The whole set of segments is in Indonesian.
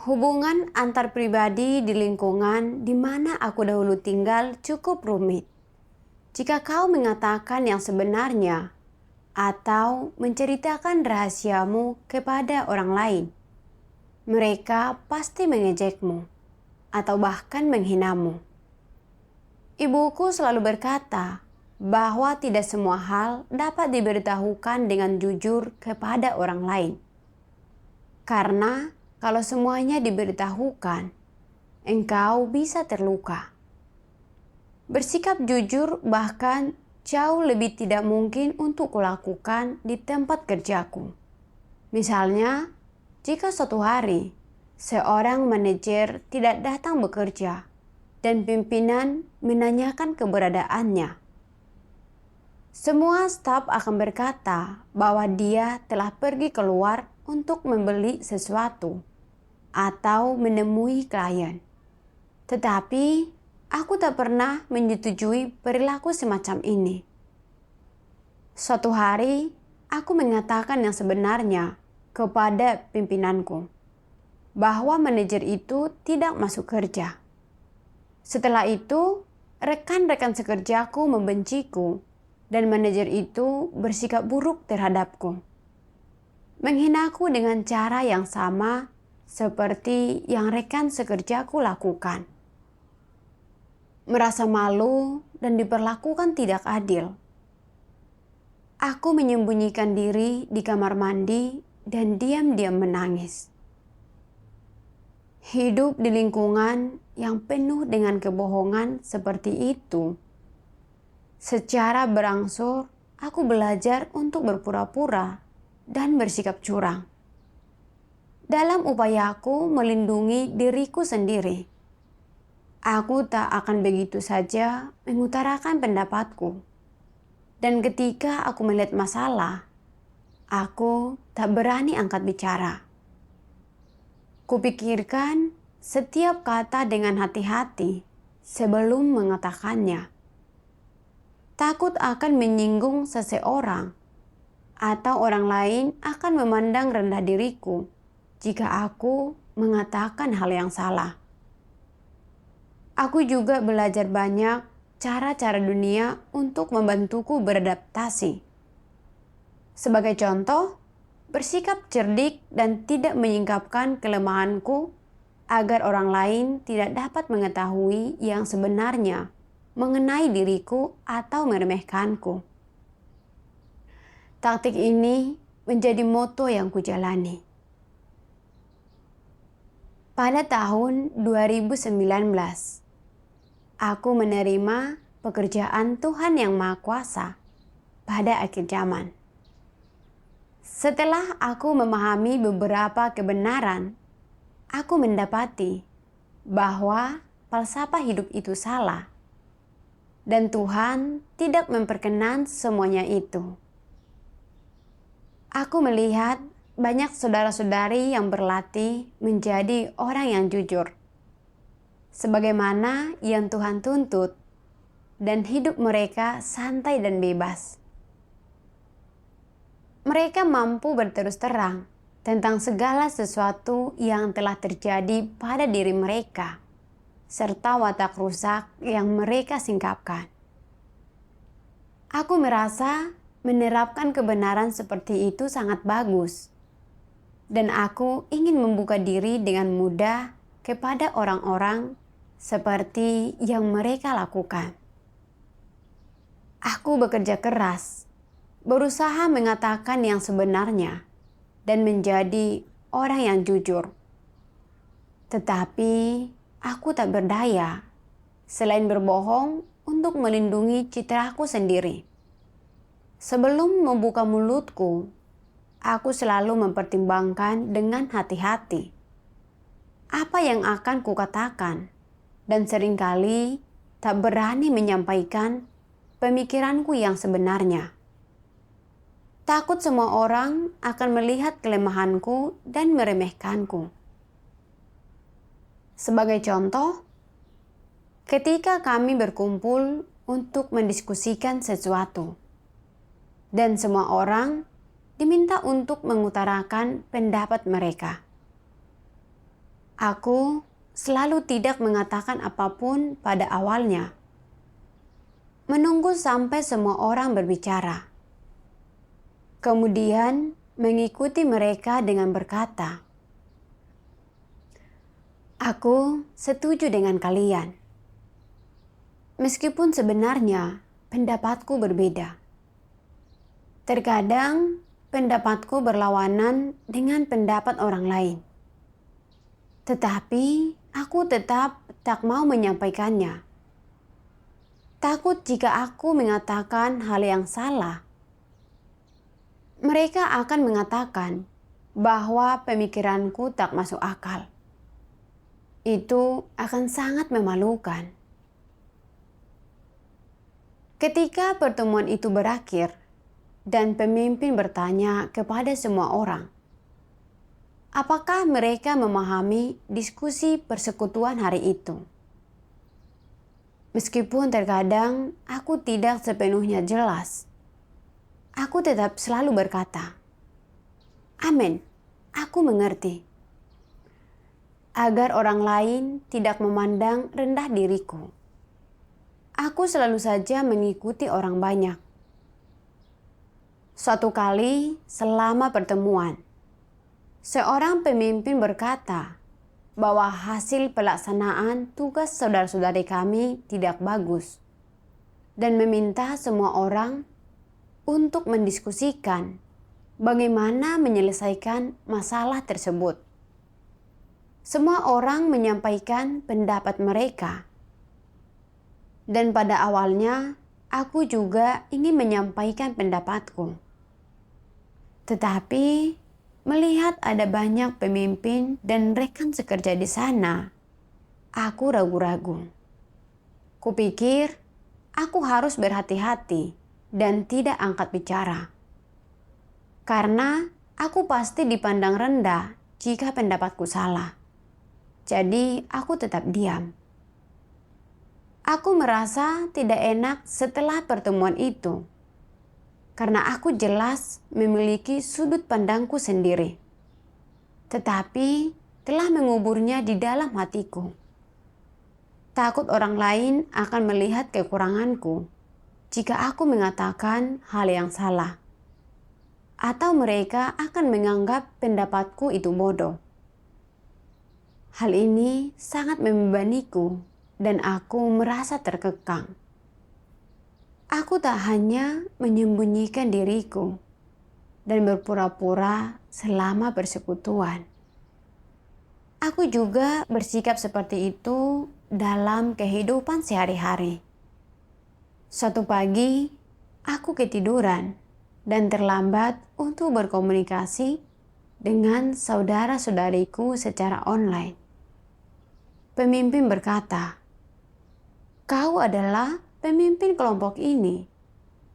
Hubungan antar pribadi di lingkungan di mana aku dahulu tinggal cukup rumit. Jika kau mengatakan yang sebenarnya atau menceritakan rahasiamu kepada orang lain, mereka pasti mengejekmu atau bahkan menghinamu. Ibuku selalu berkata bahwa tidak semua hal dapat diberitahukan dengan jujur kepada orang lain. Karena kalau semuanya diberitahukan, engkau bisa terluka. Bersikap jujur bahkan jauh lebih tidak mungkin untuk kulakukan di tempat kerjaku. Misalnya, jika suatu hari seorang manajer tidak datang bekerja dan pimpinan menanyakan keberadaannya, semua staf akan berkata bahwa dia telah pergi keluar untuk membeli sesuatu atau menemui klien. Tetapi aku tak pernah menyetujui perilaku semacam ini. Suatu hari, aku mengatakan yang sebenarnya kepada pimpinanku bahwa manajer itu tidak masuk kerja. Setelah itu, rekan-rekan sekerjaku membenciku dan manajer itu bersikap buruk terhadapku. Menghinaku dengan cara yang sama seperti yang rekan sekerjaku lakukan. Merasa malu dan diperlakukan tidak adil. Aku menyembunyikan diri di kamar mandi dan diam-diam menangis. Hidup di lingkungan yang penuh dengan kebohongan seperti itu. Secara berangsur, aku belajar untuk berpura-pura dan bersikap curang. Dalam upayaku melindungi diriku sendiri, aku tak akan begitu saja mengutarakan pendapatku. Dan ketika aku melihat masalah, aku tak berani angkat bicara. Kupikirkan setiap kata dengan hati-hati sebelum mengatakannya. Takut akan menyinggung seseorang atau orang lain akan memandang rendah diriku jika aku mengatakan hal yang salah. Aku juga belajar banyak cara-cara dunia untuk membantuku beradaptasi. Sebagai contoh, bersikap cerdik dan tidak menyingkapkan kelemahanku agar orang lain tidak dapat mengetahui yang sebenarnya mengenai diriku atau meremehkanku. Taktik ini menjadi moto yang kujalani. Pada tahun 2019, aku menerima pekerjaan Tuhan Yang Maha Kuasa pada akhir zaman. Setelah aku memahami beberapa kebenaran, aku mendapati bahwa falsafah hidup itu salah dan Tuhan tidak memperkenan semuanya itu. Aku melihat banyak saudara-saudari yang berlatih menjadi orang yang jujur, sebagaimana yang Tuhan tuntut, dan hidup mereka santai dan bebas. Mereka mampu berterus terang tentang segala sesuatu yang telah terjadi pada diri mereka, serta watak rusak yang mereka singkapkan. Aku merasa menerapkan kebenaran seperti itu sangat bagus, dan aku ingin membuka diri dengan mudah kepada orang-orang seperti yang mereka lakukan. Aku bekerja keras, berusaha mengatakan yang sebenarnya, dan menjadi orang yang jujur. Tetapi aku tak berdaya selain berbohong untuk melindungi citraku sendiri. Sebelum membuka mulutku, aku selalu mempertimbangkan dengan hati-hati apa yang akan kukatakan, dan seringkali tak berani menyampaikan pemikiranku yang sebenarnya. Takut semua orang akan melihat kelemahanku dan meremehkanku. Sebagai contoh, ketika kami berkumpul untuk mendiskusikan sesuatu, dan semua orang diminta untuk mengutarakan pendapat mereka. Aku selalu tidak mengatakan apapun pada awalnya. Menunggu sampai semua orang berbicara. Kemudian mengikuti mereka dengan berkata, "Aku setuju dengan kalian." Meskipun sebenarnya pendapatku berbeda. Terkadang pendapatku berlawanan dengan pendapat orang lain. Tetapi aku tetap tak mau menyampaikannya. Takut jika aku mengatakan hal yang salah, mereka akan mengatakan bahwa pemikiranku tak masuk akal. Itu akan sangat memalukan. Ketika pertemuan itu berakhir dan pemimpin bertanya kepada semua orang, apakah mereka memahami diskusi persekutuan hari itu? Meskipun terkadang aku tidak sepenuhnya jelas, aku tetap selalu berkata, "Amin, aku mengerti." Agar orang lain tidak memandang rendah diriku, aku selalu saja mengikuti orang banyak. Suatu kali selama pertemuan, seorang pemimpin berkata bahwa hasil pelaksanaan tugas saudara-saudari kami tidak bagus dan meminta semua orang untuk mendiskusikan bagaimana menyelesaikan masalah tersebut. Semua orang menyampaikan pendapat mereka. Dan pada awalnya, aku juga ingin menyampaikan pendapatku. Tetapi, melihat ada banyak pemimpin dan rekan sekerja di sana, aku ragu-ragu. Kupikir, aku harus berhati-hati dan tidak angkat bicara. Karena aku pasti dipandang rendah jika pendapatku salah. Jadi, aku tetap diam. Aku merasa tidak enak setelah pertemuan itu, karena aku jelas memiliki sudut pandangku sendiri, tetapi telah menguburnya di dalam hatiku. Takut orang lain akan melihat kekuranganku jika aku mengatakan hal yang salah, atau mereka akan menganggap pendapatku itu bodoh. Hal ini sangat membebaniku. Dan aku merasa terkekang. Aku tak hanya menyembunyikan diriku dan berpura-pura selama persekutuan. Aku juga bersikap seperti itu dalam kehidupan sehari-hari. Suatu pagi, aku ketiduran dan terlambat untuk berkomunikasi dengan saudara-saudariku secara online. Pemimpin berkata, "Kau adalah pemimpin kelompok ini,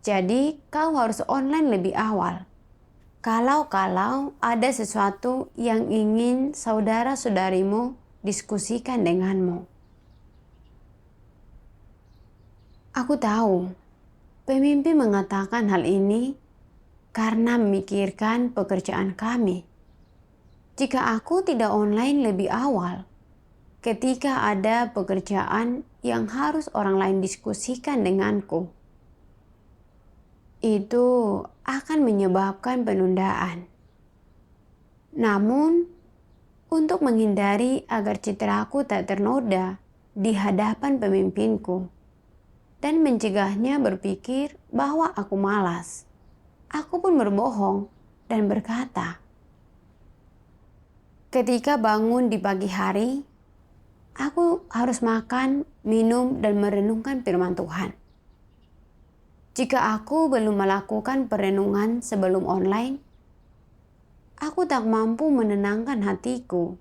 jadi kau harus online lebih awal. Kalau ada sesuatu yang ingin saudara-saudarimu diskusikan denganmu." Aku tahu pemimpin mengatakan hal ini karena memikirkan pekerjaan kami. Jika aku tidak online lebih awal, ketika ada pekerjaan yang harus orang lain diskusikan denganku, itu akan menyebabkan penundaan. Namun, untuk menghindari agar citraku tak ternoda di hadapan pemimpinku dan mencegahnya berpikir bahwa aku malas, aku pun berbohong dan berkata, ketika bangun di pagi hari, aku harus makan, minum, dan merenungkan firman Tuhan. Jika aku belum melakukan perenungan sebelum online, aku tak mampu menenangkan hatiku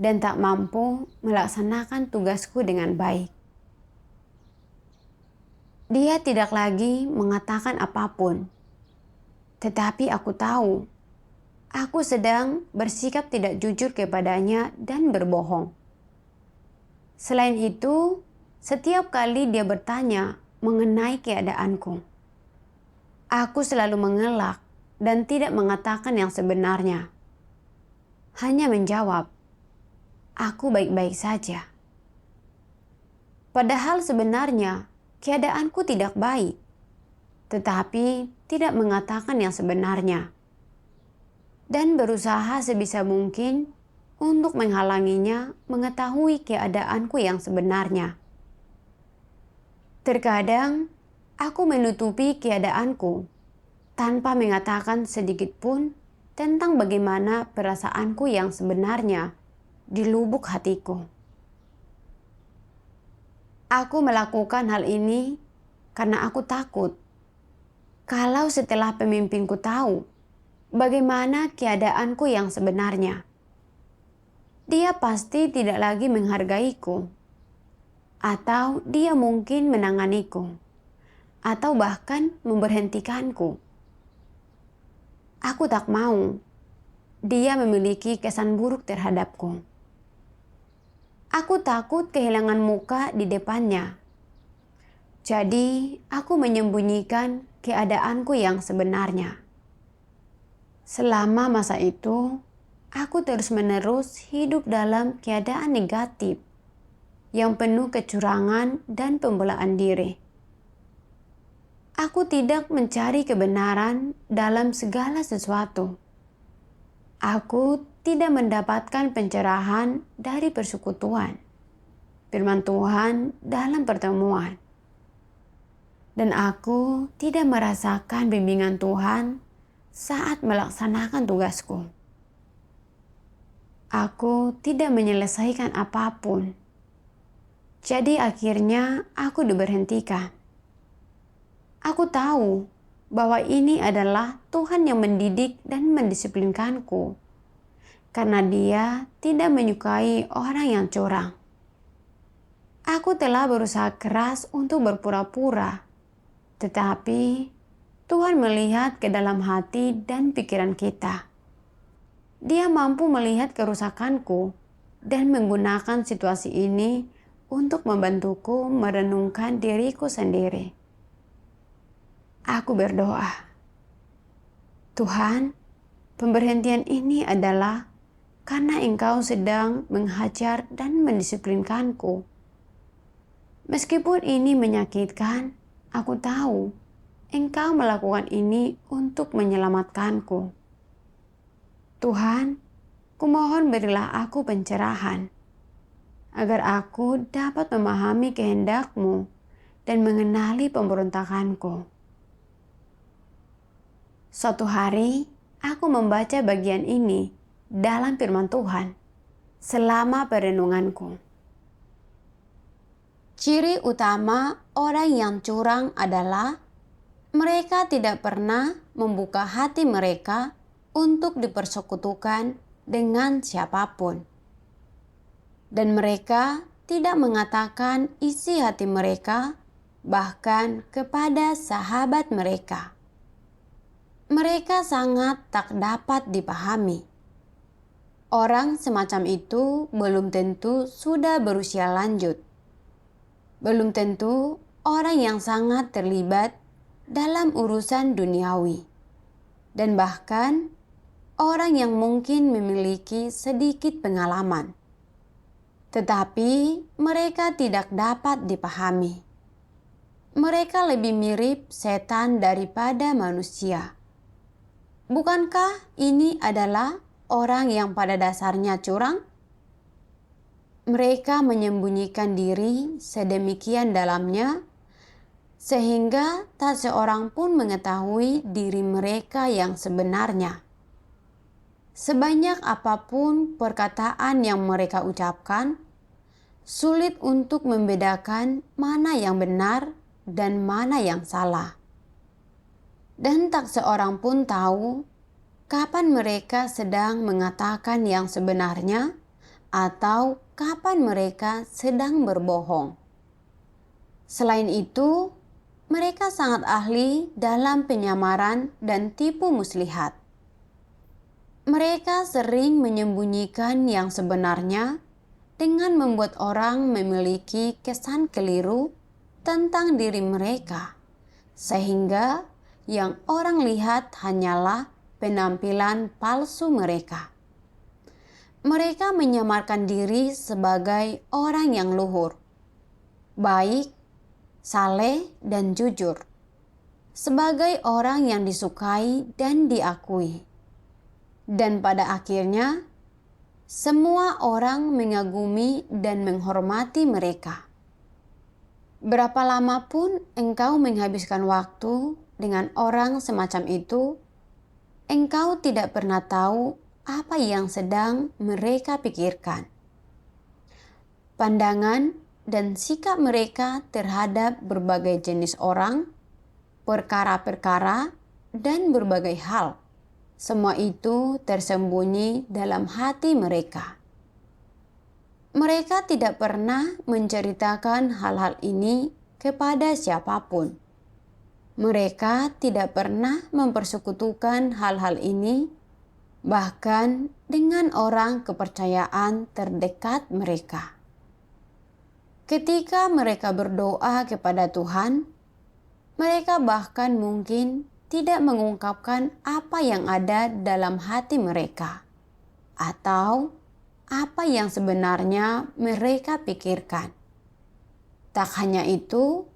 dan tak mampu melaksanakan tugasku dengan baik. Dia tidak lagi mengatakan apapun, tetapi aku tahu aku sedang bersikap tidak jujur kepadanya dan berbohong. Selain itu, setiap kali dia bertanya mengenai keadaanku, aku selalu mengelak dan tidak mengatakan yang sebenarnya. Hanya menjawab, aku baik-baik saja. Padahal sebenarnya keadaanku tidak baik, tetapi tidak mengatakan yang sebenarnya, dan berusaha sebisa mungkin untuk menghalanginya mengetahui keadaanku yang sebenarnya. Terkadang aku menutupi keadaanku tanpa mengatakan sedikit pun tentang bagaimana perasaanku yang sebenarnya di lubuk hatiku. Aku melakukan hal ini karena aku takut kalau setelah pemimpinku tahu bagaimana keadaanku yang sebenarnya, dia pasti tidak lagi menghargaiku, atau dia mungkin menanganiku, atau bahkan memberhentikanku. Aku tak mau dia memiliki kesan buruk terhadapku. Aku takut kehilangan muka di depannya. Jadi, aku menyembunyikan keadaanku yang sebenarnya. Selama masa itu, aku terus-menerus hidup dalam keadaan negatif yang penuh kecurangan dan pembelaan diri. Aku tidak mencari kebenaran dalam segala sesuatu. Aku tidak mendapatkan pencerahan dari persekutuan, firman Tuhan dalam pertemuan. Dan aku tidak merasakan bimbingan Tuhan saat melaksanakan tugasku. Aku tidak menyelesaikan apapun. Jadi akhirnya aku diberhentikan. Aku tahu bahwa ini adalah Tuhan yang mendidik dan mendisiplinkanku, karena Dia tidak menyukai orang yang curang. Aku telah berusaha keras untuk berpura-pura, tetapi Tuhan melihat ke dalam hati dan pikiran kita. Dia mampu melihat kerusakanku dan menggunakan situasi ini untuk membantuku merenungkan diriku sendiri. Aku berdoa, Tuhan, pemberhentian ini adalah karena Engkau sedang menghajar dan mendisiplinkanku. Meskipun ini menyakitkan, aku tahu Engkau melakukan ini untuk menyelamatkanku. Tuhan, kumohon berilah aku pencerahan, agar aku dapat memahami kehendak-Mu dan mengenali pemberontakanku. Suatu hari, aku membaca bagian ini dalam firman Tuhan selama perenunganku. Ciri utama orang yang curang adalah mereka tidak pernah membuka hati mereka untuk dipersekutukan dengan siapapun. Dan mereka tidak mengatakan isi hati mereka bahkan kepada sahabat mereka. Mereka sangat tak dapat dipahami. Orang semacam itu belum tentu sudah berusia lanjut. Belum tentu orang yang sangat terlibat dalam urusan duniawi. Dan bahkan orang yang mungkin memiliki sedikit pengalaman. Tetapi mereka tidak dapat dipahami. Mereka lebih mirip setan daripada manusia. Bukankah ini adalah orang yang pada dasarnya curang? Mereka menyembunyikan diri sedemikian dalamnya, sehingga tak seorang pun mengetahui diri mereka yang sebenarnya. Sebanyak apapun perkataan yang mereka ucapkan, sulit untuk membedakan mana yang benar dan mana yang salah. Dan tak seorang pun tahu kapan mereka sedang mengatakan yang sebenarnya atau kapan mereka sedang berbohong. Selain itu, mereka sangat ahli dalam penyamaran dan tipu muslihat. Mereka sering menyembunyikan yang sebenarnya dengan membuat orang memiliki kesan keliru tentang diri mereka, sehingga yang orang lihat hanyalah penampilan palsu mereka. Mereka menyamarkan diri sebagai orang yang luhur, baik, saleh, dan jujur, sebagai orang yang disukai dan diakui. Dan pada akhirnya, semua orang mengagumi dan menghormati mereka. Berapa lama pun engkau menghabiskan waktu dengan orang semacam itu, engkau tidak pernah tahu apa yang sedang mereka pikirkan. Pandangan dan sikap mereka terhadap berbagai jenis orang, perkara-perkara, dan berbagai hal, semua itu tersembunyi dalam hati mereka. Mereka tidak pernah menceritakan hal-hal ini kepada siapapun. Mereka tidak pernah mempersekutukan hal-hal ini, bahkan dengan orang kepercayaan terdekat mereka. Ketika mereka berdoa kepada Tuhan, mereka bahkan mungkin tidak mengungkapkan apa yang ada dalam hati mereka, atau apa yang sebenarnya mereka pikirkan. Tak hanya itu,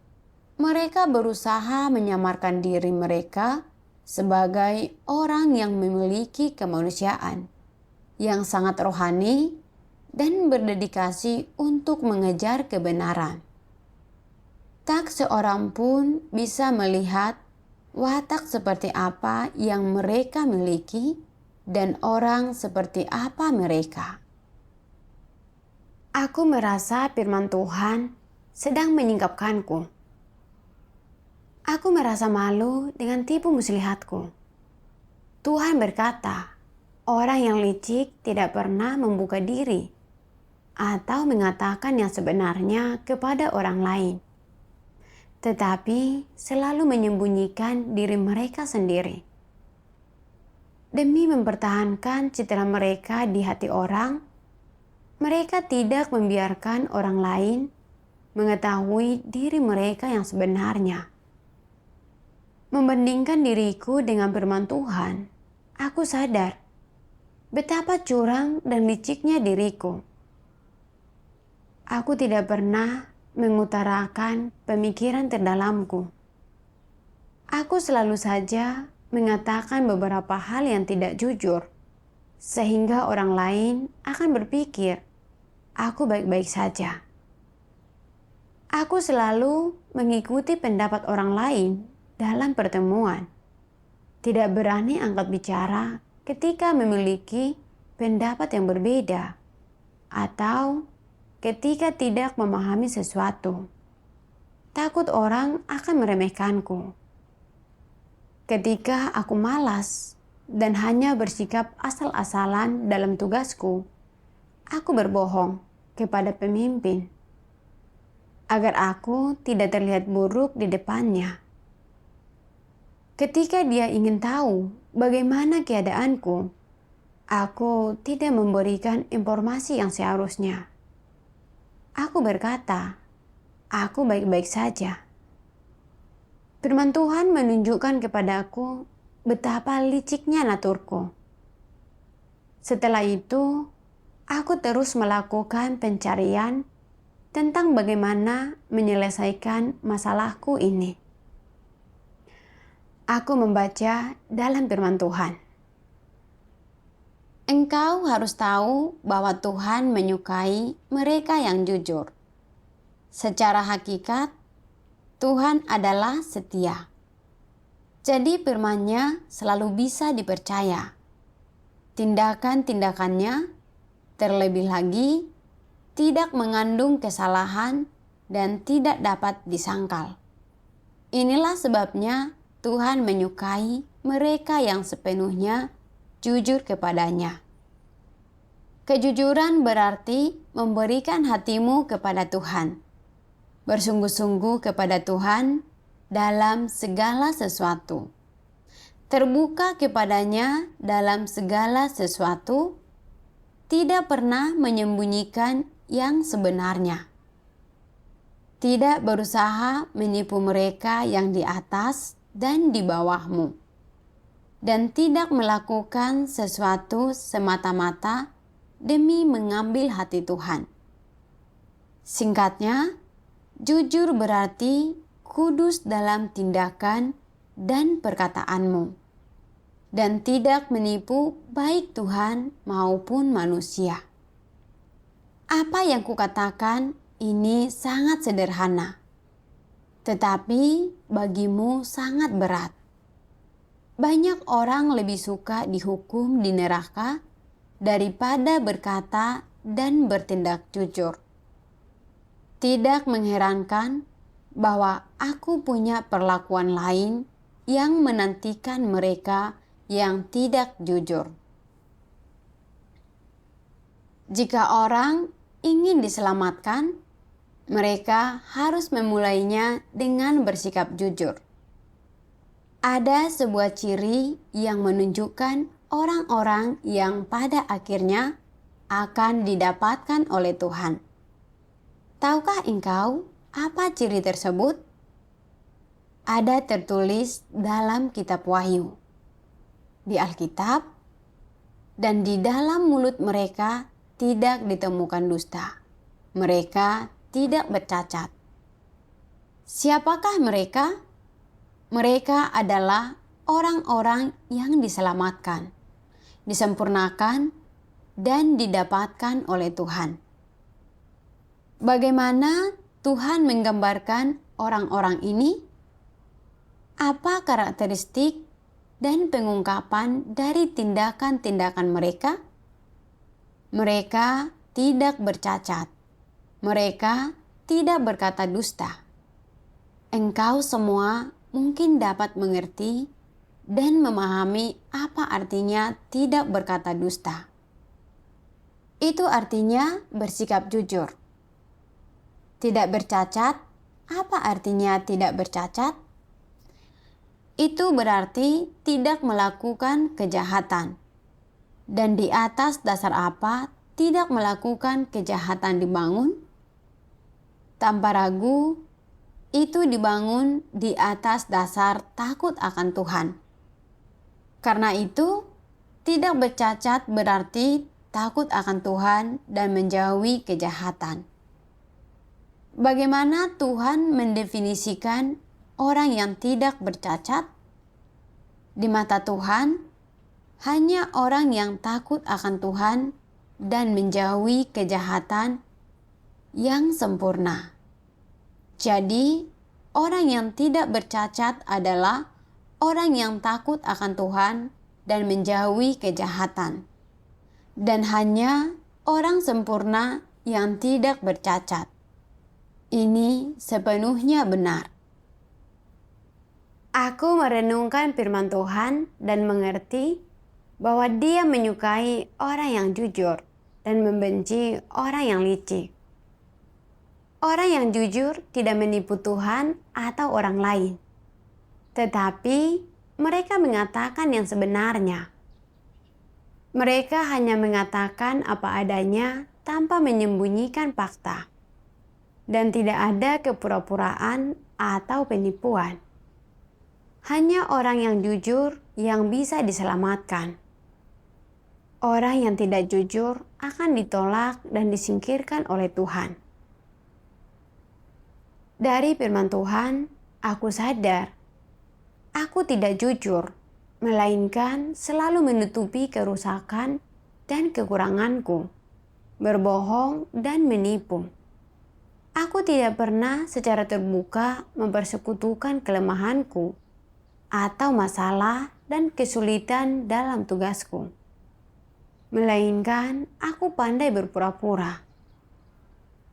mereka berusaha menyamarkan diri mereka sebagai orang yang memiliki kemanusiaan, yang sangat rohani dan berdedikasi untuk mengejar kebenaran. Tak seorang pun bisa melihat watak seperti apa yang mereka miliki dan orang seperti apa mereka. Aku merasa firman Tuhan sedang menyingkapkanku. Aku merasa malu dengan tipu muslihatku. Tuhan berkata, orang yang licik tidak pernah membuka diri atau mengatakan yang sebenarnya kepada orang lain, tetapi selalu menyembunyikan diri mereka sendiri. Demi mempertahankan citra mereka di hati orang, mereka tidak membiarkan orang lain mengetahui diri mereka yang sebenarnya. Membandingkan diriku dengan firman Tuhan, aku sadar betapa curang dan liciknya diriku. Aku tidak pernah mengutarakan pemikiran terdalamku. Aku selalu saja mengatakan beberapa hal yang tidak jujur, sehingga orang lain akan berpikir aku baik-baik saja. Aku selalu mengikuti pendapat orang lain dalam pertemuan, tidak berani angkat bicara ketika memiliki pendapat yang berbeda, atau ketika tidak memahami sesuatu. Takut orang akan meremehkanku. Ketika aku malas dan hanya bersikap asal-asalan dalam tugasku, aku berbohong kepada pemimpin agar aku tidak terlihat buruk di depannya. Ketika dia ingin tahu bagaimana keadaanku, aku tidak memberikan informasi yang seharusnya. Aku berkata, aku baik-baik saja. Firman Tuhan menunjukkan kepadaku betapa liciknya naturku. Setelah itu, aku terus melakukan pencarian tentang bagaimana menyelesaikan masalahku ini. Aku membaca dalam firman Tuhan. Engkau harus tahu bahwa Tuhan menyukai mereka yang jujur. Secara hakikat, Tuhan adalah setia. Jadi firman-Nya selalu bisa dipercaya. Tindakan-tindakannya, terlebih lagi, tidak mengandung kesalahan dan tidak dapat disangkal. Inilah sebabnya Tuhan menyukai mereka yang sepenuhnya jujur kepadanya. Kejujuran berarti memberikan hatimu kepada Tuhan, bersungguh-sungguh kepada Tuhan dalam segala sesuatu, terbuka kepadanya dalam segala sesuatu, tidak pernah menyembunyikan yang sebenarnya, tidak berusaha menipu mereka yang di atas dan di bawahmu, dan tidak melakukan sesuatu semata-mata demi mengambil hati Tuhan. Singkatnya, jujur berarti kudus dalam tindakan dan perkataanmu, dan tidak menipu baik Tuhan maupun manusia. Apa yang kukatakan ini sangat sederhana, tetapi bagimu sangat berat. Banyak orang lebih suka dihukum di neraka daripada berkata dan bertindak jujur. Tidak mengherankan bahwa aku punya perlakuan lain yang menantikan mereka yang tidak jujur. Jika orang ingin diselamatkan, mereka harus memulainya dengan bersikap jujur. Ada sebuah ciri yang menunjukkan orang-orang yang pada akhirnya akan didapatkan oleh Tuhan. Tahukah engkau apa ciri tersebut? Ada tertulis dalam kitab Wahyu, di Alkitab, dan di dalam mulut mereka tidak ditemukan dusta. Mereka tidak bercacat. Siapakah mereka? Mereka adalah orang-orang yang diselamatkan, disempurnakan, dan didapatkan oleh Tuhan. Bagaimana Tuhan menggambarkan orang-orang ini? Apa karakteristik dan pengungkapan dari tindakan-tindakan mereka? Mereka tidak bercacat. Mereka tidak berkata dusta. Engkau semua mungkin dapat mengerti dan memahami apa artinya tidak berkata dusta. Itu artinya bersikap jujur. Tidak bercacat, apa artinya tidak bercacat? Itu berarti tidak melakukan kejahatan. Dan di atas dasar apa tidak melakukan kejahatan dibangun? Tanpa ragu, itu dibangun di atas dasar takut akan Tuhan. Karena itu, tidak bercacat berarti takut akan Tuhan dan menjauhi kejahatan. Bagaimana Tuhan mendefinisikan orang yang tidak bercacat? Di mata Tuhan, hanya orang yang takut akan Tuhan dan menjauhi kejahatan yang sempurna. Jadi, orang yang tidak bercacat adalah orang yang takut akan Tuhan dan menjauhi kejahatan. Dan hanya orang sempurna yang tidak bercacat. Ini sepenuhnya benar. Aku merenungkan firman Tuhan dan mengerti bahwa Dia menyukai orang yang jujur dan membenci orang yang licik. Orang yang jujur tidak menipu Tuhan atau orang lain, tetapi mereka mengatakan yang sebenarnya. Mereka hanya mengatakan apa adanya tanpa menyembunyikan fakta, dan tidak ada kepura-puraan atau penipuan. Hanya orang yang jujur yang bisa diselamatkan. Orang yang tidak jujur akan ditolak dan disingkirkan oleh Tuhan. Dari firman Tuhan, aku sadar aku tidak jujur, melainkan selalu menutupi kerusakan dan kekuranganku, berbohong dan menipu. Aku tidak pernah secara terbuka mempersekutukan kelemahanku atau masalah dan kesulitan dalam tugasku, melainkan aku pandai berpura-pura.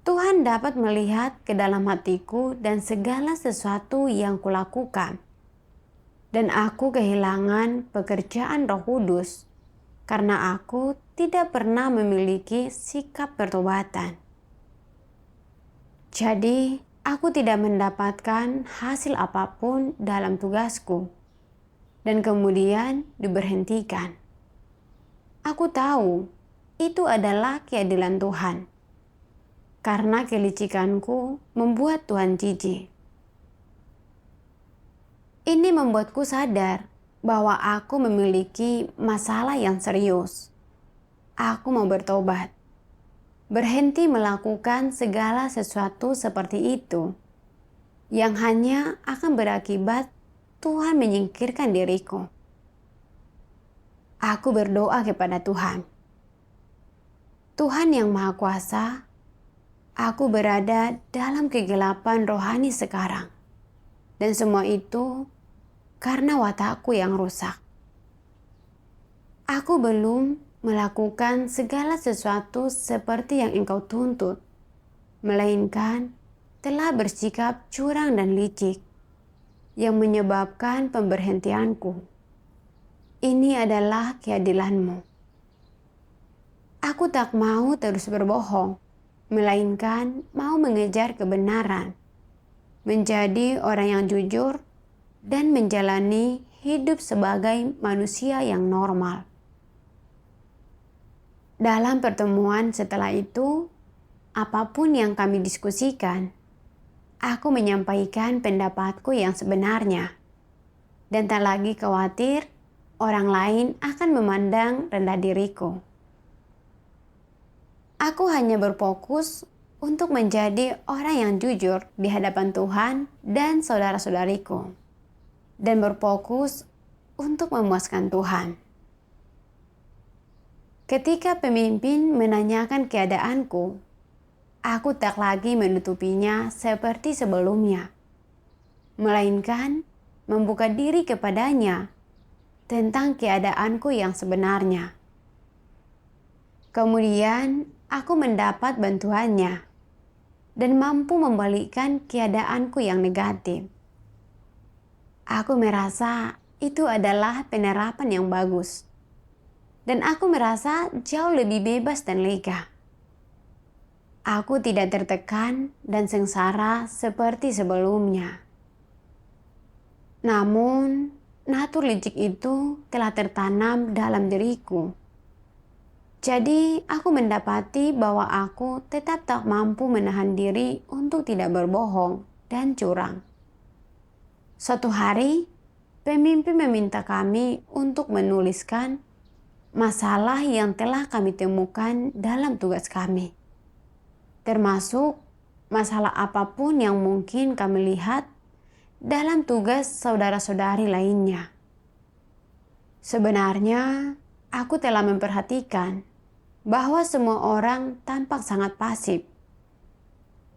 Tuhan dapat melihat ke dalam hatiku dan segala sesuatu yang kulakukan. Dan aku kehilangan pekerjaan Roh Kudus karena aku tidak pernah memiliki sikap pertobatan. Jadi, aku tidak mendapatkan hasil apapun dalam tugasku dan kemudian diberhentikan. Aku tahu itu adalah keadilan Tuhan. Karena kelicikanku membuat Tuhan jijik. Ini membuatku sadar bahwa aku memiliki masalah yang serius. aku mau bertobat. Berhenti melakukan segala sesuatu seperti itu, yang hanya akan berakibat Tuhan menyingkirkan diriku. Aku berdoa kepada Tuhan. Tuhan yang Maha Kuasa, aku berada dalam kegelapan rohani sekarang. Dan semua itu karena watakku yang rusak. Aku belum melakukan segala sesuatu seperti yang Engkau tuntut, melainkan telah bersikap curang dan licik yang menyebabkan pemberhentianku. Ini adalah keadilan-Mu. Aku tak mau terus berbohong, melainkan mau mengejar kebenaran, menjadi orang yang jujur, dan menjalani hidup sebagai manusia yang normal. Dalam pertemuan setelah itu, apapun yang kami diskusikan, aku menyampaikan pendapatku yang sebenarnya, dan tak lagi khawatir orang lain akan memandang rendah diriku. Aku hanya berfokus untuk menjadi orang yang jujur di hadapan Tuhan dan saudara-saudariku, dan berfokus untuk memuaskan Tuhan. Ketika pemimpin menanyakan keadaanku, aku tak lagi menutupinya seperti sebelumnya, melainkan membuka diri kepadanya tentang keadaanku yang sebenarnya. Kemudian aku mendapat bantuannya dan mampu membalikkan keadaanku yang negatif. Aku merasa itu adalah penerapan yang bagus, dan aku merasa jauh lebih bebas dan lega. Aku tidak tertekan dan sengsara seperti sebelumnya. Namun, natur licik itu telah tertanam dalam diriku. Jadi, aku mendapati bahwa aku tetap tak mampu menahan diri untuk tidak berbohong dan curang. Suatu hari, pemimpin meminta kami untuk menuliskan masalah yang telah kami temukan dalam tugas kami, termasuk masalah apapun yang mungkin kami lihat dalam tugas saudara-saudari lainnya. Sebenarnya, aku telah memperhatikan bahwa semua orang tampak sangat pasif,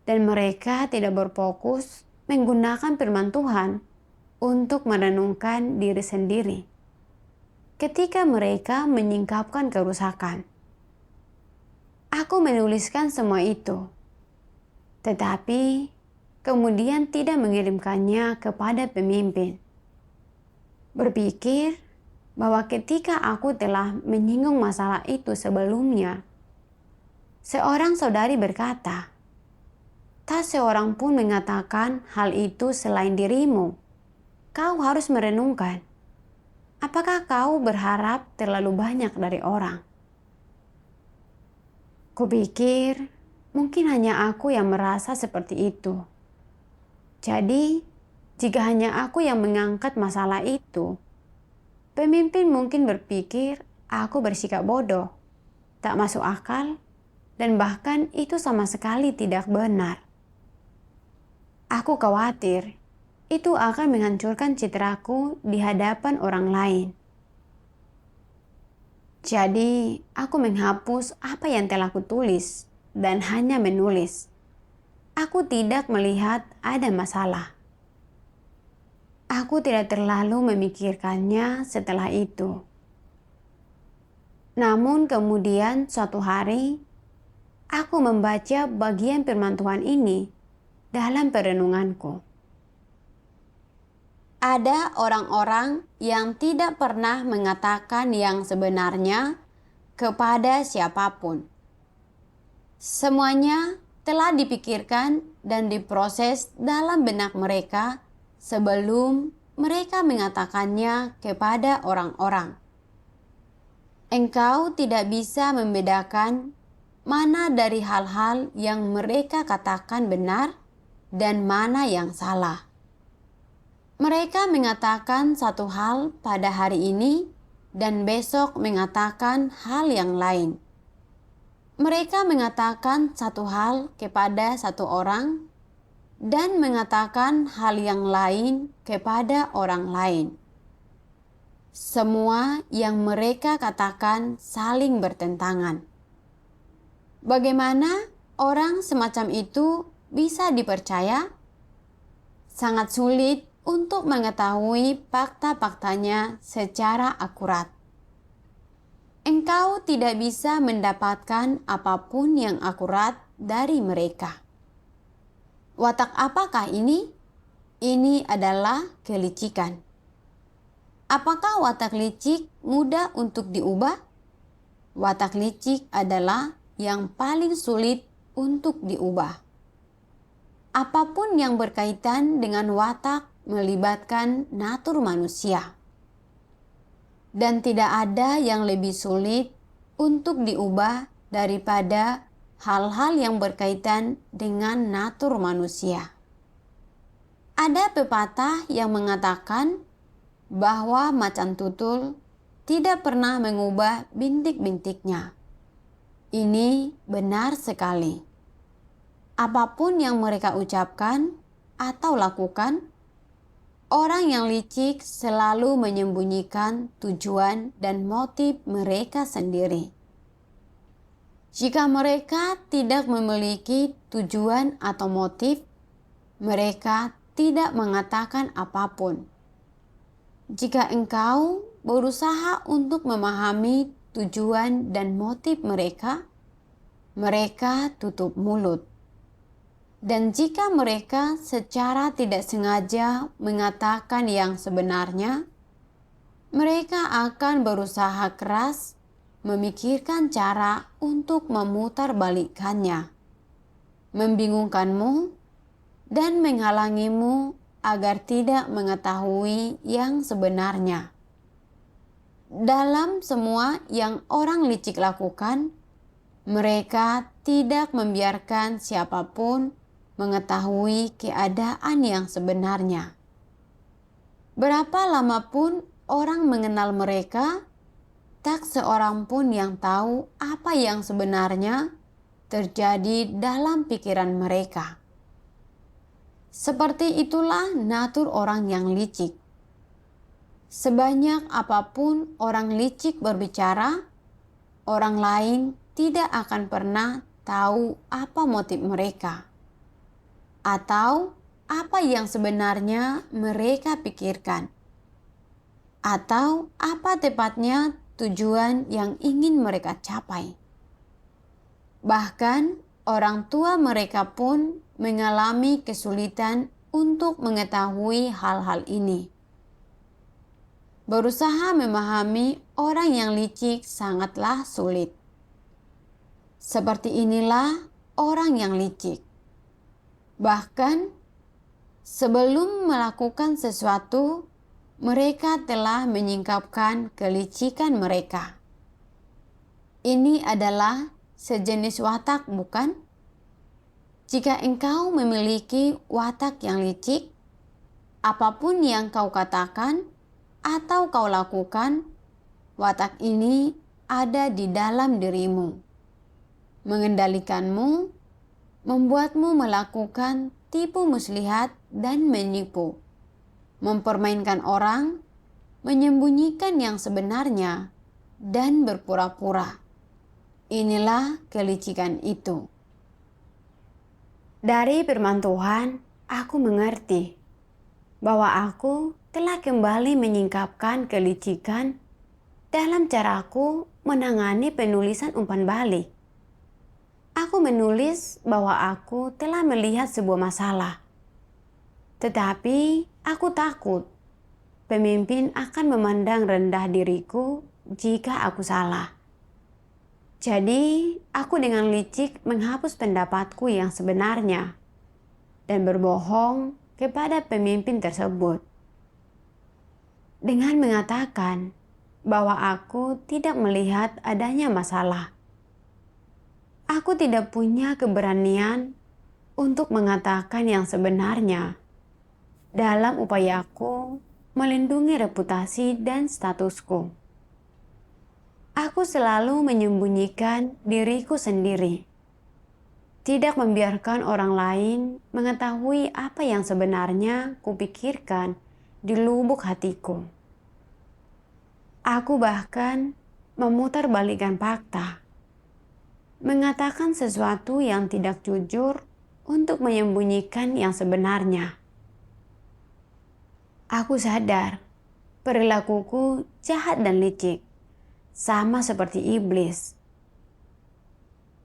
dan mereka tidak berfokus menggunakan firman Tuhan untuk merenungkan diri sendiri ketika mereka menyingkapkan kerusakan. Aku menuliskan semua itu, tetapi kemudian tidak mengirimkannya kepada pemimpin. Berpikir bahwa ketika aku telah menyinggung masalah itu sebelumnya, seorang saudari berkata, "Tak seorang pun mengatakan hal itu selain dirimu. Kau harus merenungkan. Apakah kau berharap terlalu banyak dari orang?" Kupikir mungkin hanya aku yang merasa seperti itu. Jadi, jika hanya aku yang mengangkat masalah itu, pemimpin mungkin berpikir aku bersikap bodoh, tak masuk akal, dan bahkan itu sama sekali tidak benar. Aku khawatir itu akan menghancurkan citraku di hadapan orang lain. Jadi, aku menghapus apa yang telah kutulis dan hanya menulis. Aku tidak melihat ada masalah. Aku tidak terlalu memikirkannya setelah itu. Namun kemudian suatu hari, aku membaca bagian firman Tuhan ini dalam perenunganku. Ada orang-orang yang tidak pernah mengatakan yang sebenarnya kepada siapapun. Semuanya telah dipikirkan dan diproses dalam benak mereka sebelum mereka mengatakannya kepada orang-orang. Engkau tidak bisa membedakan mana dari hal-hal yang mereka katakan benar dan mana yang salah. Mereka mengatakan satu hal pada hari ini dan besok mengatakan hal yang lain. Mereka mengatakan satu hal kepada satu orang dan mengatakan hal yang lain kepada orang lain. Semua yang mereka katakan saling bertentangan. Bagaimana orang semacam itu bisa dipercaya? Sangat sulit untuk mengetahui fakta-faktanya secara akurat. Engkau tidak bisa mendapatkan apapun yang akurat dari mereka. Watak apakah ini? Ini adalah kelicikan. Apakah watak licik mudah untuk diubah? Watak licik adalah yang paling sulit untuk diubah. Apapun yang berkaitan dengan watak melibatkan natur manusia. Dan tidak ada yang lebih sulit untuk diubah daripada hal-hal yang berkaitan dengan natur manusia. Ada pepatah yang mengatakan bahwa macan tutul tidak pernah mengubah bintik-bintiknya. Ini benar sekali. Apapun yang mereka ucapkan atau lakukan, orang yang licik selalu menyembunyikan tujuan dan motif mereka sendiri. Jika mereka tidak memiliki tujuan atau motif, mereka tidak mengatakan apapun. Jika engkau berusaha untuk memahami tujuan dan motif mereka, mereka tutup mulut. Dan jika mereka secara tidak sengaja mengatakan yang sebenarnya, mereka akan berusaha keras memikirkan cara untuk memutarbalikkannya, membingungkanmu, dan menghalangimu agar tidak mengetahui yang sebenarnya. Dalam semua yang orang licik lakukan, mereka tidak membiarkan siapapun mengetahui keadaan yang sebenarnya. Berapa lama pun orang mengenal mereka, tak seorang pun yang tahu apa yang sebenarnya terjadi dalam pikiran mereka. Seperti itulah natur orang yang licik. Sebanyak apapun orang licik berbicara, orang lain tidak akan pernah tahu apa motif mereka atau apa yang sebenarnya mereka pikirkan, atau apa tepatnya tujuan yang ingin mereka capai. Bahkan orang tua mereka pun mengalami kesulitan untuk mengetahui hal-hal ini. Berusaha memahami orang yang licik sangatlah sulit. Seperti inilah orang yang licik. Bahkan sebelum melakukan sesuatu, mereka telah menyingkapkan kelicikan mereka. Ini adalah sejenis watak, bukan? Jika engkau memiliki watak yang licik, apapun yang kau katakan atau kau lakukan, watak ini ada di dalam dirimu, mengendalikanmu, membuatmu melakukan tipu muslihat dan menipu, mempermainkan orang, menyembunyikan yang sebenarnya, dan berpura-pura. Inilah kelicikan itu. Dari firman Tuhan, aku mengerti bahwa aku telah kembali menyingkapkan kelicikan dalam caraku menangani penulisan umpan balik. Aku menulis bahwa aku telah melihat sebuah masalah. Tetapi aku takut pemimpin akan memandang rendah diriku jika aku salah. Jadi aku dengan licik menghapus pendapatku yang sebenarnya dan berbohong kepada pemimpin tersebut. Dengan mengatakan bahwa aku tidak melihat adanya masalah. Aku tidak punya keberanian untuk mengatakan yang sebenarnya dalam upayaku melindungi reputasi dan statusku. Aku selalu menyembunyikan diriku sendiri, tidak membiarkan orang lain mengetahui apa yang sebenarnya kupikirkan di lubuk hatiku. Aku bahkan memutarbalikkan fakta, mengatakan sesuatu yang tidak jujur untuk menyembunyikan yang sebenarnya. Aku sadar perilakuku jahat dan licik, sama seperti iblis.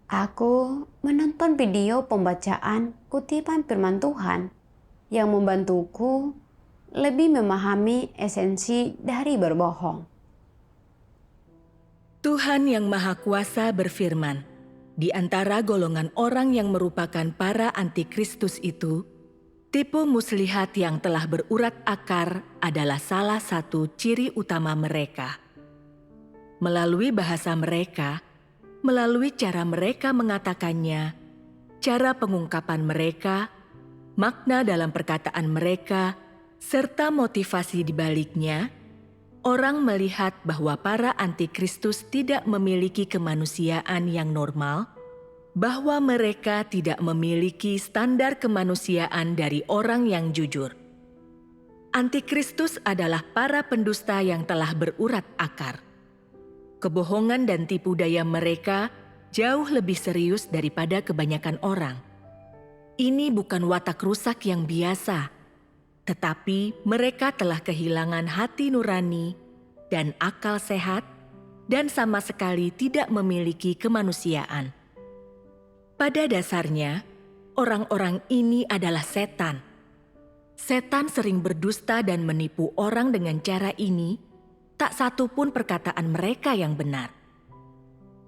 Aku menonton video pembacaan kutipan firman Tuhan yang membantuku lebih memahami esensi dari berbohong. Tuhan Yang Maha Kuasa berfirman, di antara golongan orang yang merupakan para antikristus itu, tipu muslihat yang telah berurat akar adalah salah satu ciri utama mereka. Melalui bahasa mereka, melalui cara mereka mengatakannya, cara pengungkapan mereka, makna dalam perkataan mereka, serta motivasi di baliknya, orang melihat bahwa para antikristus tidak memiliki kemanusiaan yang normal, bahwa mereka tidak memiliki standar kemanusiaan dari orang yang jujur. Antikristus adalah para pendusta yang telah berurat akar. Kebohongan dan tipu daya mereka jauh lebih serius daripada kebanyakan orang. Ini bukan watak rusak yang biasa, tetapi mereka telah kehilangan hati nurani dan akal sehat dan sama sekali tidak memiliki kemanusiaan. Pada dasarnya, orang-orang ini adalah setan. Setan sering berdusta dan menipu orang dengan cara ini. Tak satu pun perkataan mereka yang benar.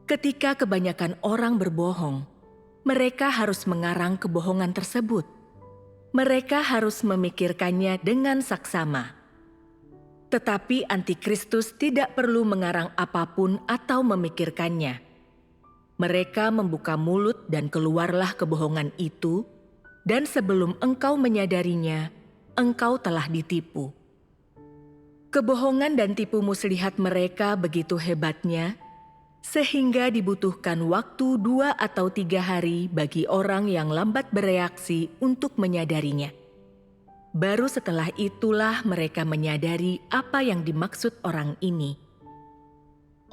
Ketika kebanyakan orang berbohong, mereka harus mengarang kebohongan tersebut. Mereka harus memikirkannya dengan saksama. Tetapi antikristus tidak perlu mengarang apapun atau memikirkannya. Mereka membuka mulut dan keluarlah kebohongan itu, dan sebelum engkau menyadarinya, engkau telah ditipu. Kebohongan dan tipu muslihat mereka begitu hebatnya, sehingga dibutuhkan waktu 2 atau 3 hari bagi orang yang lambat bereaksi untuk menyadarinya. Baru setelah itulah mereka menyadari apa yang dimaksud orang ini.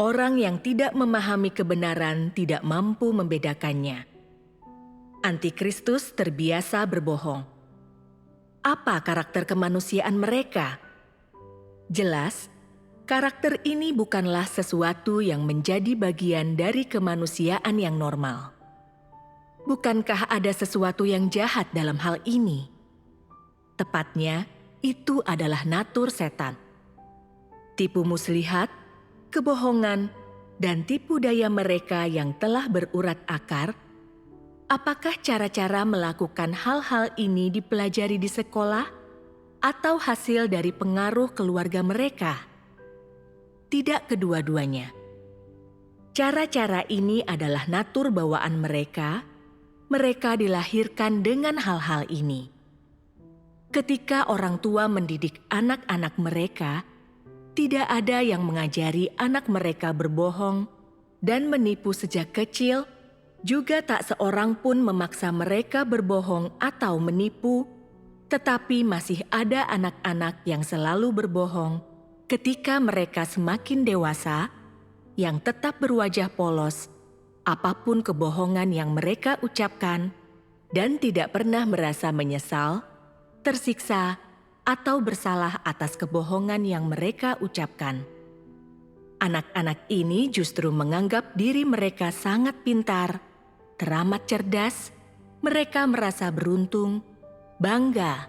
Orang yang tidak memahami kebenaran tidak mampu membedakannya. Antikristus terbiasa berbohong. Apa karakter kemanusiaan mereka? Jelas, karakter ini bukanlah sesuatu yang menjadi bagian dari kemanusiaan yang normal. Bukankah ada sesuatu yang jahat dalam hal ini? Tepatnya, itu adalah natur setan. Tipu muslihat, kebohongan, dan tipu daya mereka yang telah berurat akar. Apakah cara-cara melakukan hal-hal ini dipelajari di sekolah? Atau hasil dari pengaruh keluarga mereka? Tidak kedua-duanya. Cara-cara ini adalah natur bawaan mereka. Mereka dilahirkan dengan hal-hal ini. Ketika orang tua mendidik anak-anak mereka, tidak ada yang mengajari anak mereka berbohong dan menipu sejak kecil, juga tak seorang pun memaksa mereka berbohong atau menipu. Tetapi masih ada anak-anak yang selalu berbohong ketika mereka semakin dewasa, yang tetap berwajah polos, apapun kebohongan yang mereka ucapkan, dan tidak pernah merasa menyesal, tersiksa, atau bersalah atas kebohongan yang mereka ucapkan. Anak-anak ini justru menganggap diri mereka sangat pintar, teramat cerdas, mereka merasa beruntung, bangga,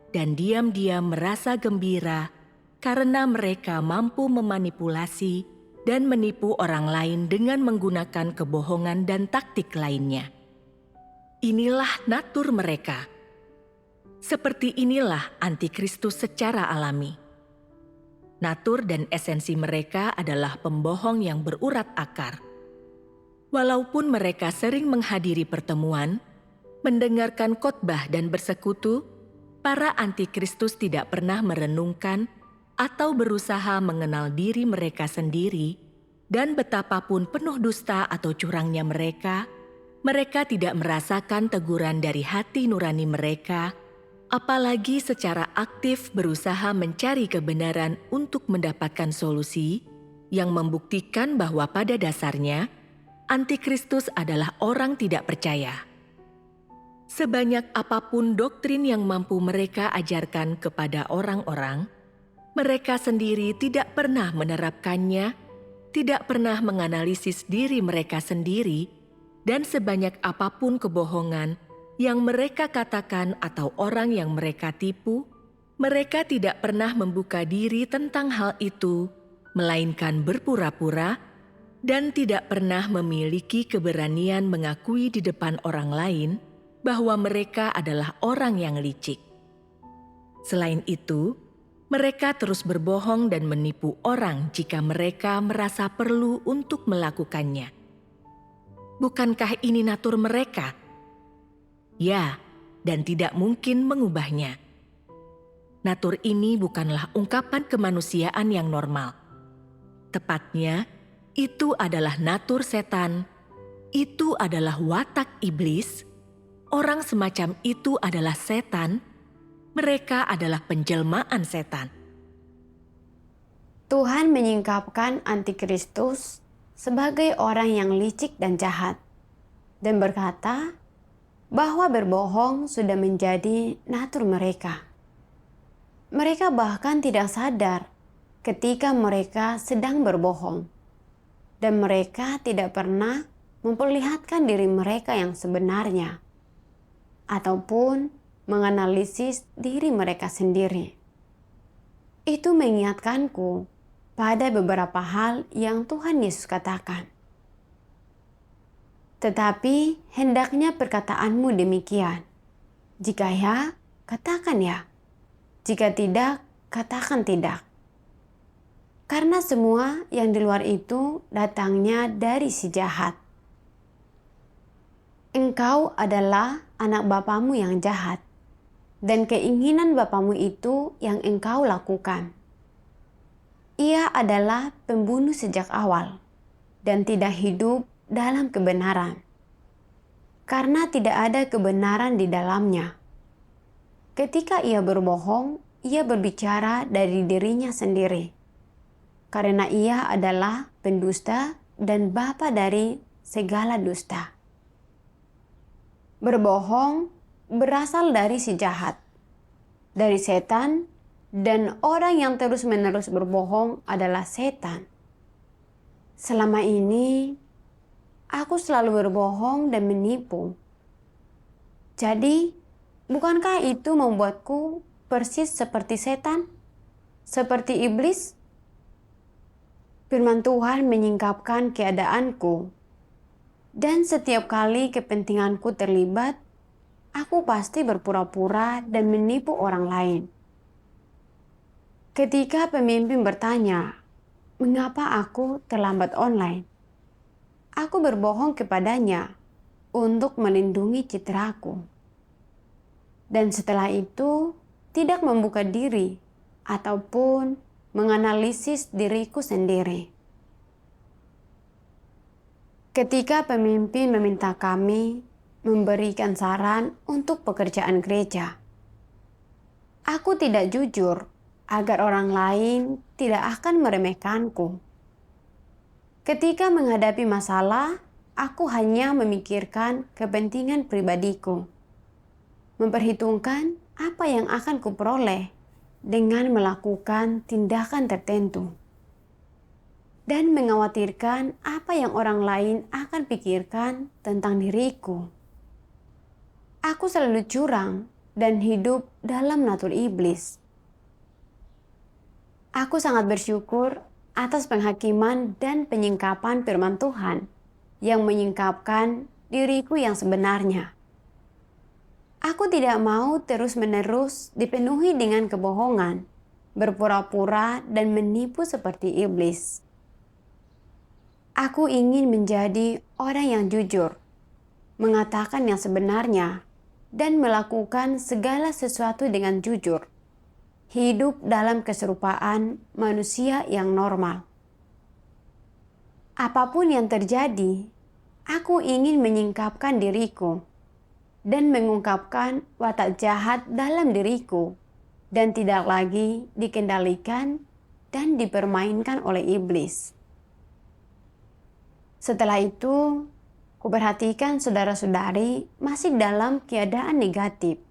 dan diam-diam merasa gembira karena mereka mampu memanipulasi dan menipu orang lain dengan menggunakan kebohongan dan taktik lainnya. Inilah natur mereka. Seperti inilah antikristus secara alami. Natur dan esensi mereka adalah pembohong yang berurat akar. Walaupun mereka sering menghadiri pertemuan, mendengarkan khotbah dan bersekutu, para antikristus tidak pernah merenungkan atau berusaha mengenal diri mereka sendiri Dan betapapun penuh dusta atau curangnya mereka, mereka tidak merasakan teguran dari hati nurani mereka, apalagi secara aktif berusaha mencari kebenaran untuk mendapatkan solusi yang membuktikan bahwa pada dasarnya antikristus adalah orang tidak percaya. Sebanyak apapun doktrin yang mampu mereka ajarkan kepada orang-orang, mereka sendiri tidak pernah menerapkannya, tidak pernah menganalisis diri mereka sendiri, dan sebanyak apapun kebohongan yang mereka katakan atau orang yang mereka tipu, mereka tidak pernah membuka diri tentang hal itu, melainkan berpura-pura dan tidak pernah memiliki keberanian mengakui di depan orang lain bahwa mereka adalah orang yang licik. Selain itu, mereka terus berbohong dan menipu orang jika mereka merasa perlu untuk melakukannya. Bukankah ini natur mereka? Ya, dan tidak mungkin mengubahnya. Natur ini bukanlah ungkapan kemanusiaan yang normal. Tepatnya, itu adalah natur setan, itu adalah watak iblis. Orang semacam itu adalah setan, mereka adalah penjelmaan setan. Tuhan menyingkapkan antikristus sebagai orang yang licik dan jahat, dan berkata bahwa berbohong sudah menjadi natur mereka. Mereka bahkan tidak sadar ketika mereka sedang berbohong, dan mereka tidak pernah memperlihatkan diri mereka yang sebenarnya, ataupun menganalisis diri mereka sendiri. Itu mengingatkanku pada beberapa hal yang Tuhan Yesus katakan. Tetapi hendaknya perkataanmu demikian. Jika ya, katakan ya. Jika tidak, katakan tidak. Karena semua yang di luar itu datangnya dari si jahat. Engkau adalah anak bapamu yang jahat, dan keinginan bapamu itu yang engkau lakukan. Ia adalah pembunuh sejak awal, dan tidak hidup dalam kebenaran, karena tidak ada kebenaran di dalamnya. Ketika ia berbohong, ia berbicara dari dirinya sendiri, karena ia adalah pendusta dan bapa dari segala dusta. Berbohong berasal dari si jahat, dari setan, dan orang yang terus-menerus berbohong adalah setan. Selama ini, aku selalu berbohong dan menipu. Jadi, bukankah itu membuatku persis seperti setan? Seperti iblis? Firman Tuhan menyingkapkan keadaanku. Dan setiap kali kepentinganku terlibat, aku pasti berpura-pura dan menipu orang lain. Ketika pemimpin bertanya, mengapa aku terlambat online? Aku berbohong kepadanya untuk melindungi citraku. Dan setelah itu, tidak membuka diri ataupun menganalisis diriku sendiri. Ketika pemimpin meminta kami memberikan saran untuk pekerjaan gereja, aku tidak jujur agar orang lain tidak akan meremehkanku. Ketika menghadapi masalah, aku hanya memikirkan kepentingan pribadiku, memperhitungkan apa yang akan kuperoleh dengan melakukan tindakan tertentu, dan mengkhawatirkan apa yang orang lain akan pikirkan tentang diriku. Aku selalu curang dan hidup dalam natur iblis. Aku sangat bersyukur atas penghakiman dan penyingkapan firman Tuhan yang menyingkapkan diriku yang sebenarnya. Aku tidak mau terus-menerus dipenuhi dengan kebohongan, berpura-pura dan menipu seperti iblis. Aku ingin menjadi orang yang jujur, mengatakan yang sebenarnya, dan melakukan segala sesuatu dengan jujur. Hidup dalam keserupaan manusia yang normal. Apapun yang terjadi, aku ingin menyingkapkan diriku dan mengungkapkan watak jahat dalam diriku dan tidak lagi dikendalikan dan dipermainkan oleh iblis. Setelah itu, kuperhatikan saudara-saudari masih dalam keadaan negatif,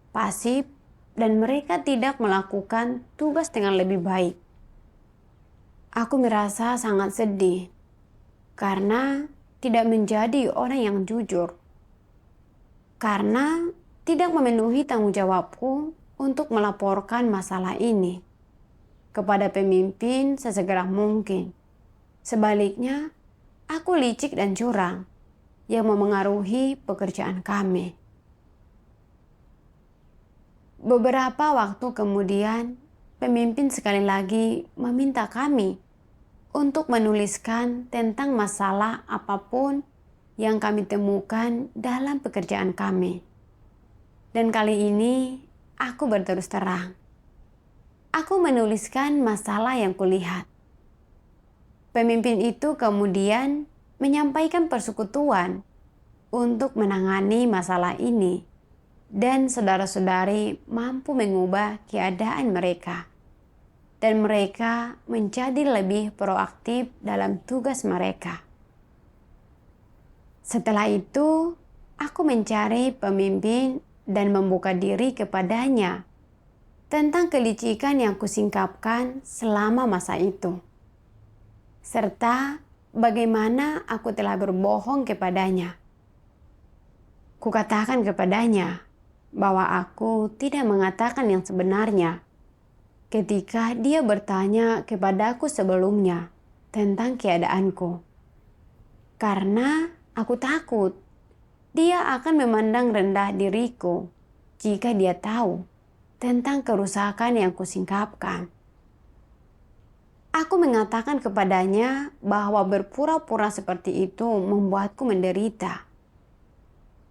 pasif, dan mereka tidak melakukan tugas dengan lebih baik. Aku merasa sangat sedih karena tidak menjadi orang yang jujur, karena tidak memenuhi tanggung jawabku untuk melaporkan masalah ini kepada pemimpin sesegera mungkin. Sebaliknya, aku licik dan curang yang memengaruhi pekerjaan kami. Beberapa waktu kemudian, pemimpin sekali lagi meminta kami untuk menuliskan tentang masalah apapun yang kami temukan dalam pekerjaan kami. Dan kali ini, aku berterus terang. Aku menuliskan masalah yang kulihat. Pemimpin itu kemudian menyampaikan persekutuan untuk menangani masalah ini, dan saudara-saudari mampu mengubah keadaan mereka, dan mereka menjadi lebih proaktif dalam tugas mereka. Setelah itu, aku mencari pemimpin dan membuka diri kepadanya tentang kelicikan yang kusingkapkan selama masa itu, serta bagaimana aku telah berbohong kepadanya. Kukatakan kepadanya bahwa aku tidak mengatakan yang sebenarnya ketika dia bertanya kepadaku sebelumnya tentang keadaanku. Karena aku takut dia akan memandang rendah diriku jika dia tahu tentang kerusakan yang kusingkapkan. Aku mengatakan kepadanya bahwa berpura-pura seperti itu membuatku menderita.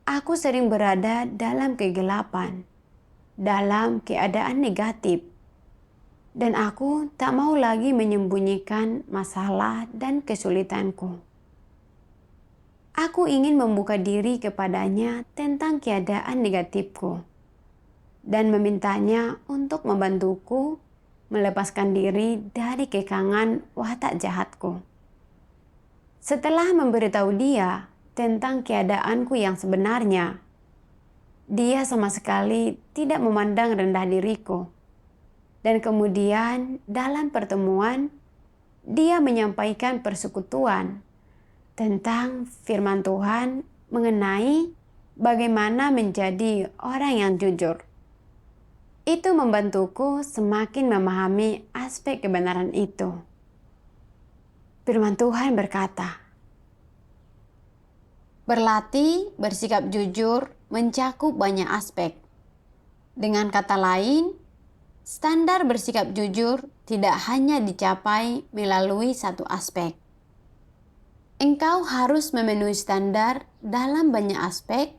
Aku sering berada dalam kegelapan, dalam keadaan negatif, dan aku tak mau lagi menyembunyikan masalah dan kesulitanku. Aku ingin membuka diri kepadanya tentang keadaan negatifku dan memintanya untuk membantuku melepaskan diri dari kekangan watak jahatku. Setelah memberitahu dia tentang keadaanku yang sebenarnya, dia sama sekali tidak memandang rendah diriku. Dan kemudian dalam pertemuan, dia menyampaikan persekutuan tentang firman Tuhan mengenai bagaimana menjadi orang yang jujur. Itu membantuku semakin memahami aspek kebenaran itu. Firman Tuhan berkata, berlatih bersikap jujur mencakup banyak aspek. Dengan kata lain, standar bersikap jujur tidak hanya dicapai melalui satu aspek. Engkau harus memenuhi standar dalam banyak aspek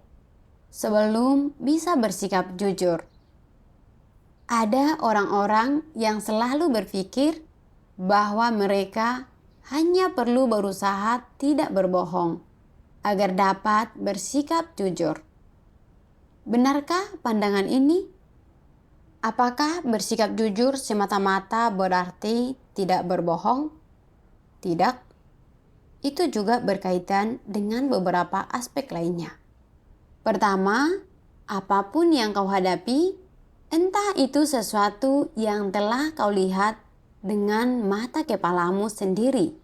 sebelum bisa bersikap jujur. Ada orang-orang yang selalu berpikir bahwa mereka hanya perlu berusaha tidak berbohong agar dapat bersikap jujur. Benarkah pandangan ini? Apakah bersikap jujur semata-mata berarti tidak berbohong? Tidak. Itu juga berkaitan dengan beberapa aspek lainnya. Pertama, apapun yang kau hadapi, entah itu sesuatu yang telah kau lihat dengan mata kepalamu sendiri,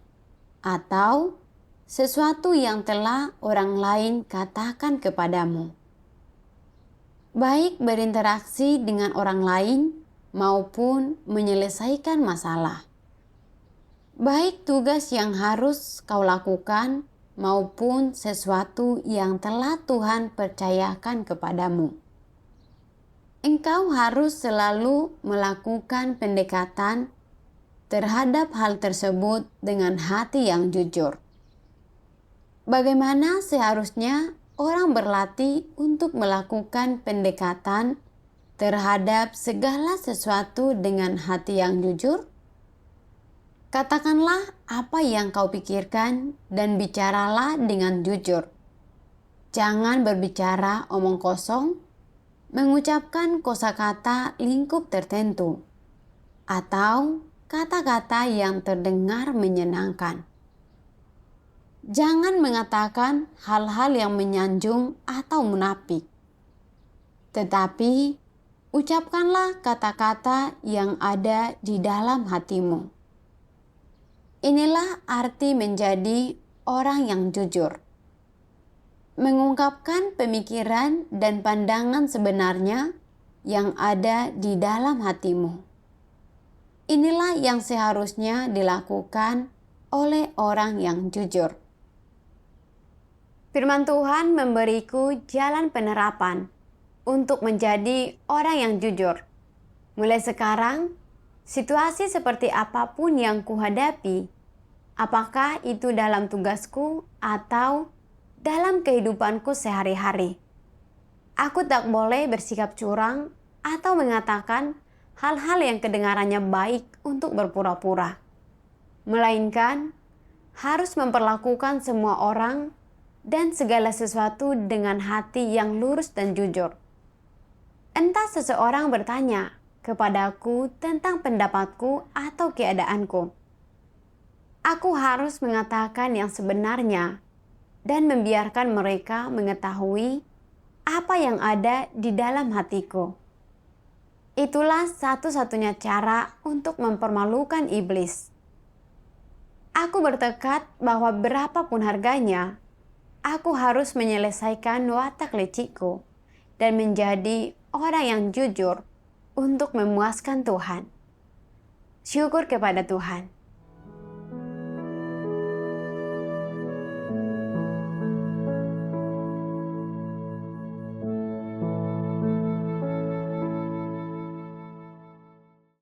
atau sesuatu yang telah orang lain katakan kepadamu. Baik berinteraksi dengan orang lain maupun menyelesaikan masalah. Baik tugas yang harus kau lakukan maupun sesuatu yang telah Tuhan percayakan kepadamu. Engkau harus selalu melakukan pendekatan terhadap hal tersebut dengan hati yang jujur. Bagaimana seharusnya orang berlatih untuk melakukan pendekatan terhadap segala sesuatu dengan hati yang jujur? Katakanlah apa yang kau pikirkan dan bicaralah dengan jujur. Jangan berbicara omong kosong, mengucapkan kosakata lingkup tertentu, atau kata-kata yang terdengar menyenangkan. Jangan mengatakan hal-hal yang menyanjung atau munafik. Tetapi, ucapkanlah kata-kata yang ada di dalam hatimu. Inilah arti menjadi orang yang jujur. Mengungkapkan pemikiran dan pandangan sebenarnya yang ada di dalam hatimu. Inilah yang seharusnya dilakukan oleh orang yang jujur. Firman Tuhan memberiku jalan penerapan untuk menjadi orang yang jujur. Mulai sekarang, situasi seperti apapun yang kuhadapi, apakah itu dalam tugasku atau dalam kehidupanku sehari-hari, aku tak boleh bersikap curang atau mengatakan hal-hal yang kedengarannya baik untuk berpura-pura. Melainkan, harus memperlakukan semua orang dan segala sesuatu dengan hati yang lurus dan jujur. Entah seseorang bertanya kepadaku tentang pendapatku atau keadaanku, aku harus mengatakan yang sebenarnya dan membiarkan mereka mengetahui apa yang ada di dalam hatiku. Itulah satu-satunya cara untuk mempermalukan iblis. Aku bertekad bahwa berapapun harganya, aku harus menyelesaikan watak licikku dan menjadi orang yang jujur untuk memuaskan Tuhan. Syukur kepada Tuhan.